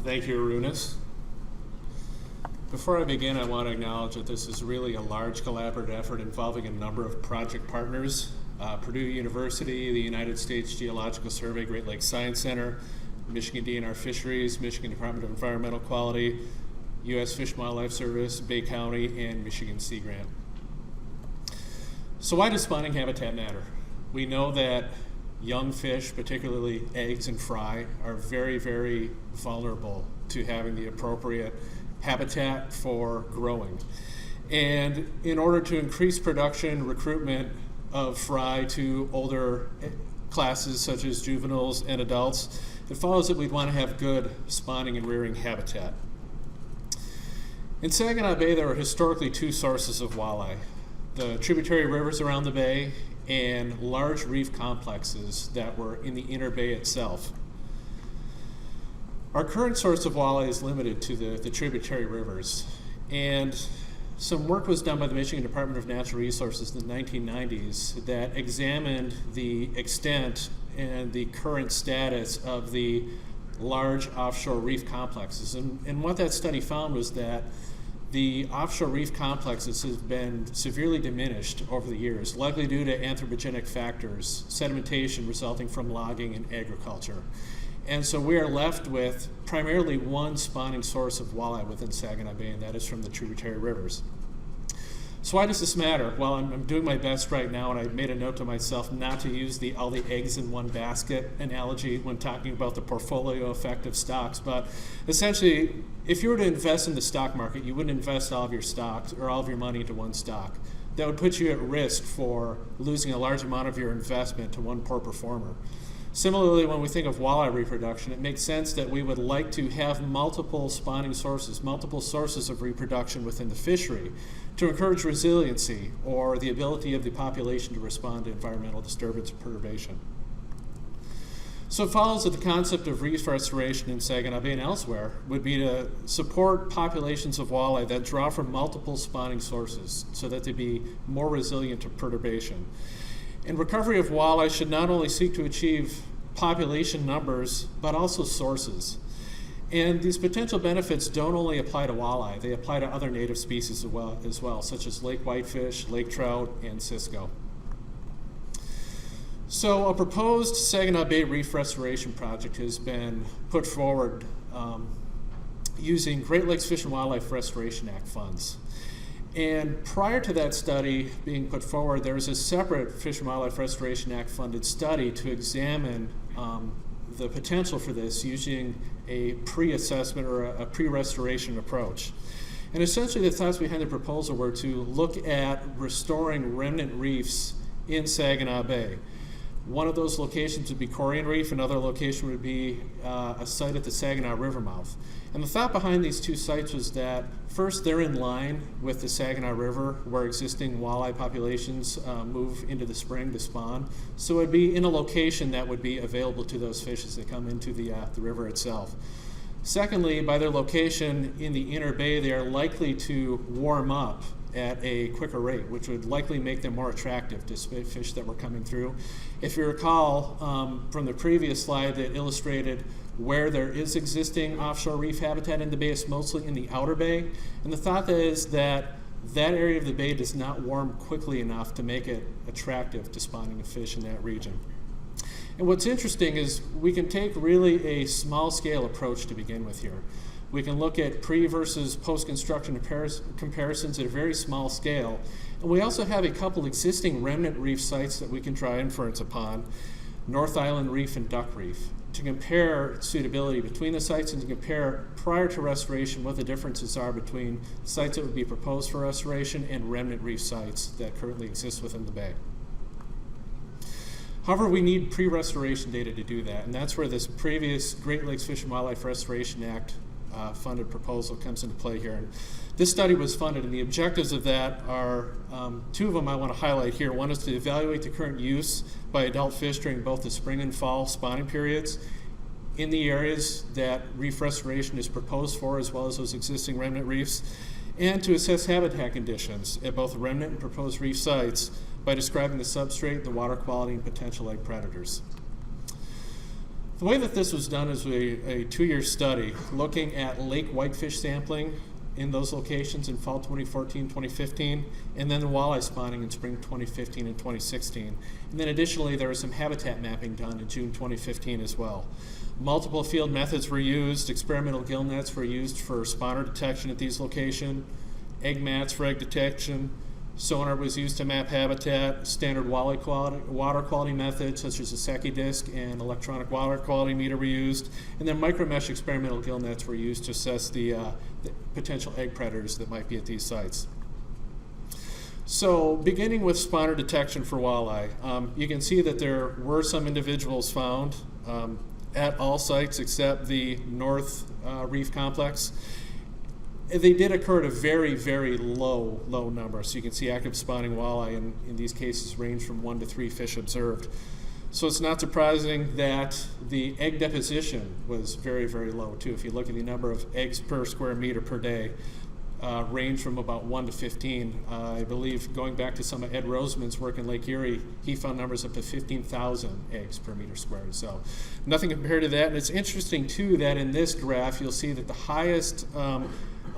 Thank you, Arunas. Before I begin, I want to acknowledge that this is really a large collaborative effort involving a number of project partners. Purdue University, the United States Geological Survey, Great Lakes Science Center, Michigan DNR Fisheries, Michigan Department of Environmental Quality, U.S. Fish and Wildlife Service, Bay County, and Michigan Sea Grant. So why does spawning habitat matter? We know that young fish, particularly eggs and fry, are very, very vulnerable to having the appropriate habitat for growing. And in order to increase production, recruitment of fry to older classes such as juveniles and adults, it follows that we'd want to have good spawning and rearing habitat. In Saginaw Bay, there are historically two sources of walleye: the tributary rivers around the bay and large reef complexes that were in the inner bay itself. Our current source of walleye is limited to the tributary rivers, and some work was done by the Michigan Department of Natural Resources in the 1990s that examined the extent and the current status of the large offshore reef complexes. And what that study found was that the offshore reef complexes have been severely diminished over the years, likely due to anthropogenic factors, sedimentation resulting from logging and agriculture. And so we are left with primarily one spawning source of walleye within Saginaw Bay, and that is from the tributary rivers. So why does this matter? Well, I'm doing my best right now, and I made a note to myself not to use all the eggs in one basket analogy when talking about the portfolio effect of stocks. But essentially, if you were to invest in the stock market, you wouldn't invest all of your stocks or all of your money into one stock. That would put you at risk for losing a large amount of your investment to one poor performer. Similarly, when we think of walleye reproduction, it makes sense that we would like to have multiple spawning sources, multiple sources of reproduction within the fishery to encourage resiliency or the ability of the population to respond to environmental disturbance or perturbation. So it follows that the concept of reef restoration in Saginaw Bay and elsewhere would be to support populations of walleye that draw from multiple spawning sources so that they be more resilient to perturbation. And recovery of walleye should not only seek to achieve population numbers, but also sources. And these potential benefits don't only apply to walleye, they apply to other native species as well, such as lake whitefish, lake trout, and cisco. So a proposed Saginaw Bay reef restoration project has been put forward using Great Lakes Fish and Wildlife Restoration Act funds. And prior to that study being put forward, there was a separate Fish and Wildlife Restoration Act funded study to examine the potential for this using a pre-assessment or a pre-restoration approach. And essentially the thoughts behind the proposal were to look at restoring remnant reefs in Saginaw Bay. One of those locations would be Corian Reef, another location would be a site at the Saginaw River mouth. And the thought behind these two sites was that, first, they're in line with the Saginaw River, where existing walleye populations move into the spring to spawn. So it would be in a location that would be available to those fish as they come into the river itself. Secondly, by their location in the inner bay, they are likely to warm up at a quicker rate, which would likely make them more attractive to fish that were coming through. If you recall from the previous slide that illustrated where there is existing offshore reef habitat in the bay, it's mostly in the outer bay. And the thought is that that area of the bay does not warm quickly enough to make it attractive to spawning a fish in that region. And what's interesting is we can take really a small scale approach to begin with here. We can look at pre versus post-construction comparisons at a very small scale. And we also have a couple existing remnant reef sites that we can draw inference upon, North Island Reef and Duck Reef, to compare suitability between the sites and to compare prior to restoration what the differences are between sites that would be proposed for restoration and remnant reef sites that currently exist within the bay. However, we need pre-restoration data to do that, and that's where this previous Great Lakes Fish and Wildlife Restoration Act funded proposal comes into play here. And this study was funded, and the objectives of that are two of them I want to highlight here. One is to evaluate the current use by adult fish during both the spring and fall spawning periods in the areas that reef restoration is proposed for, as well as those existing remnant reefs, and to assess habitat conditions at both the remnant and proposed reef sites by describing the substrate, the water quality, and potential egg predators. The way that this was done is a 2-year study looking at lake whitefish sampling in those locations in fall 2014, 2015, and then the walleye spawning in spring 2015 and 2016. And then additionally, there was some habitat mapping done in June 2015 as well. Multiple field methods were used. Experimental gill nets were used for spawner detection at these locations, egg mats for egg detection. Sonar was used to map habitat. Standard water quality methods such as a Secchi disc and electronic water quality meter were used. And then micromesh experimental gill nets were used to assess the potential egg predators that might be at these sites. So beginning with spawner detection for walleye, you can see that there were some individuals found at all sites except the North Reef Complex. They did occur at a very, very low number. So you can see active spawning walleye in these cases range from 1 to 3 fish observed. So it's not surprising that the egg deposition was very, very low too. If you look at the number of eggs per square meter per day, range from about 1 to 15. I believe going back to some of Ed Roseman's work in Lake Erie, he found numbers up to 15,000 eggs per meter squared. So nothing compared to that. And it's interesting too that in this graph you'll see that the highest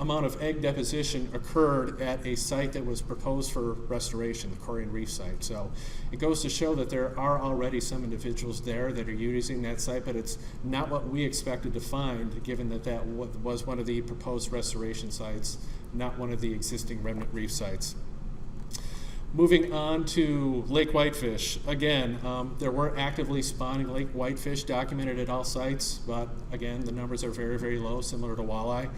amount of egg deposition occurred at a site that was proposed for restoration, the Korean Reef site. So it goes to show that there are already some individuals there that are using that site, but it's not what we expected to find, given that that was one of the proposed restoration sites, not one of the existing remnant reef sites. Moving on to lake whitefish. Again, there were actively spawning lake whitefish documented at all sites, but again, the numbers are very, very low, similar to walleye.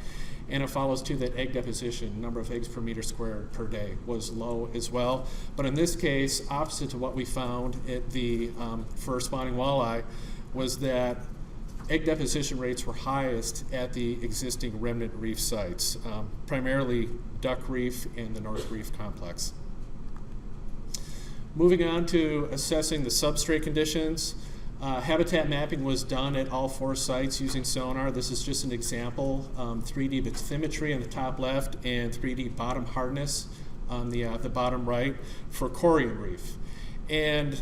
And it follows too that egg deposition, number of eggs per meter squared per day, was low as well. But in this case, opposite to what we found at the for spawning walleye, was that egg deposition rates were highest at the existing remnant reef sites, primarily Duck Reef and the North Reef Complex. Moving on to assessing the substrate conditions. Habitat mapping was done at all 4 sites using sonar. This is just an example. 3D bathymetry on the top left and 3D bottom hardness on the bottom right for Korean Reef. And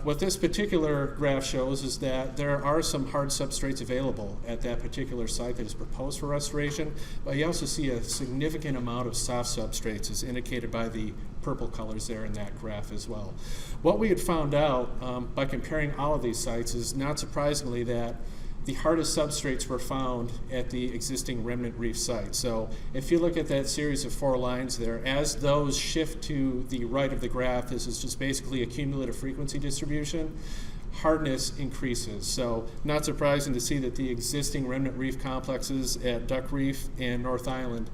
what this particular graph shows is that there are some hard substrates available at that particular site that is proposed for restoration, but you also see a significant amount of soft substrates as indicated by the purple colors there in that graph as well. What we had found out by comparing all of these sites is, not surprisingly, that the hardest substrates were found at the existing remnant reef site. So if you look at that series of 4 lines there, as those shift to the right of the graph, this is just basically a cumulative frequency distribution, hardness increases. So not surprising to see that the existing remnant reef complexes at Duck Reef and North Island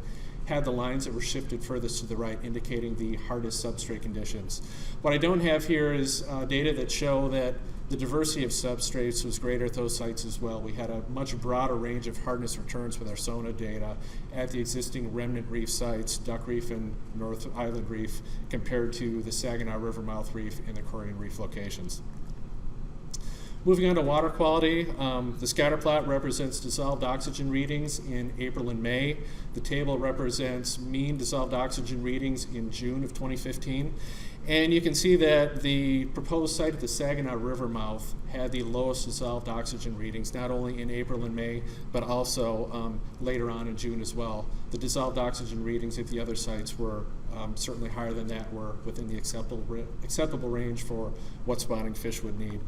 had the lines that were shifted furthest to the right, indicating the hardest substrate conditions. What I don't have here is data that show that the diversity of substrates was greater at those sites as well. We had a much broader range of hardness returns with our SONA data at the existing remnant reef sites, Duck Reef and North Island Reef, compared to the Saginaw River Mouth Reef and the Korean Reef locations. Moving on to water quality, the scatter plot represents dissolved oxygen readings in April and May. The table represents mean dissolved oxygen readings in June of 2015. And you can see that the proposed site at the Saginaw River mouth had the lowest dissolved oxygen readings, not only in April and May, but also later on in June as well. The dissolved oxygen readings at the other sites were certainly higher than that, were within the acceptable range for what spawning fish would need.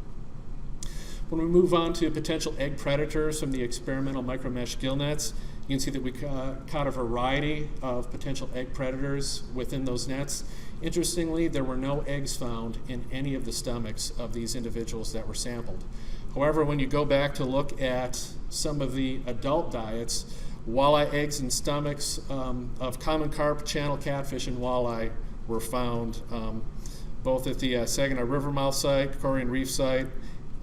When we move on to potential egg predators from the experimental micromesh gill nets, you can see that we caught a variety of potential egg predators within those nets. Interestingly, there were no eggs found in any of the stomachs of these individuals that were sampled. However, when you go back to look at some of the adult diets, walleye eggs and stomachs of common carp, channel catfish, and walleye were found both at the Saginaw River mouth site, Korean Reef site.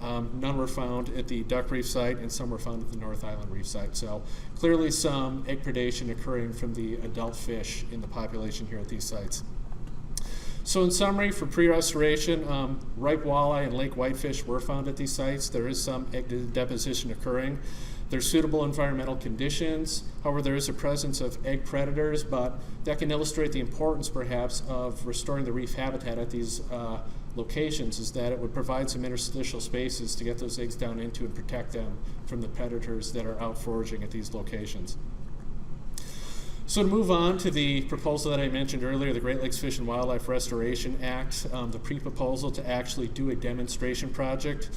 None were found at the Duck Reef site, and some were found at the North Island Reef site. So clearly some egg predation occurring from the adult fish in the population here at these sites. So in summary, for pre-restoration, ripe walleye and lake whitefish were found at these sites. There is some egg deposition occurring. There's suitable environmental conditions. However, there is a presence of egg predators, but that can illustrate the importance perhaps of restoring the reef habitat at these locations is that it would provide some interstitial spaces to get those eggs down into and protect them from the predators that are out foraging at these locations. So to move on to the proposal that I mentioned earlier, the Great Lakes Fish and Wildlife Restoration Act, the pre-proposal to actually do a demonstration project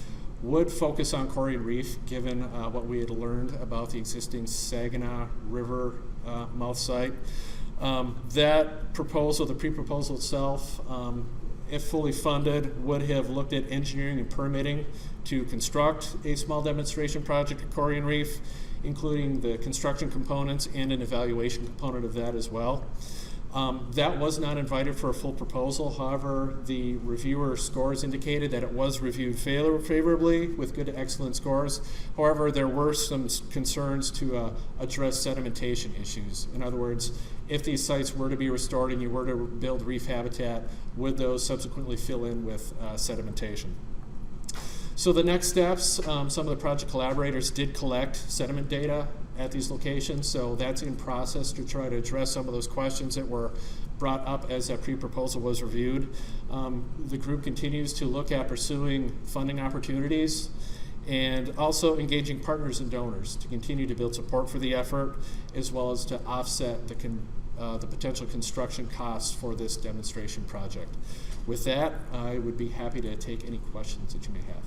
would focus on Cory and Reef, given what we had learned about the existing Saginaw River mouth site. That proposal, the pre-proposal itself, if fully funded, would have looked at engineering and permitting to construct a small demonstration project at Cory and Reef, including the construction components and an evaluation component of that as well. That was not invited for a full proposal. However, the reviewer scores indicated that it was reviewed favorably with good to excellent scores. However, there were some concerns to address sedimentation issues. In other words, if these sites were to be restored and you were to build reef habitat, would those subsequently fill in with sedimentation? So the next steps, some of the project collaborators did collect sediment data at these locations, so that's in process to try to address some of those questions that were brought up as that pre-proposal was reviewed. The group continues to look at pursuing funding opportunities and also engaging partners and donors to continue to build support for the effort, as well as to offset the potential construction costs for this demonstration project. With that, I would be happy to take any questions that you may have.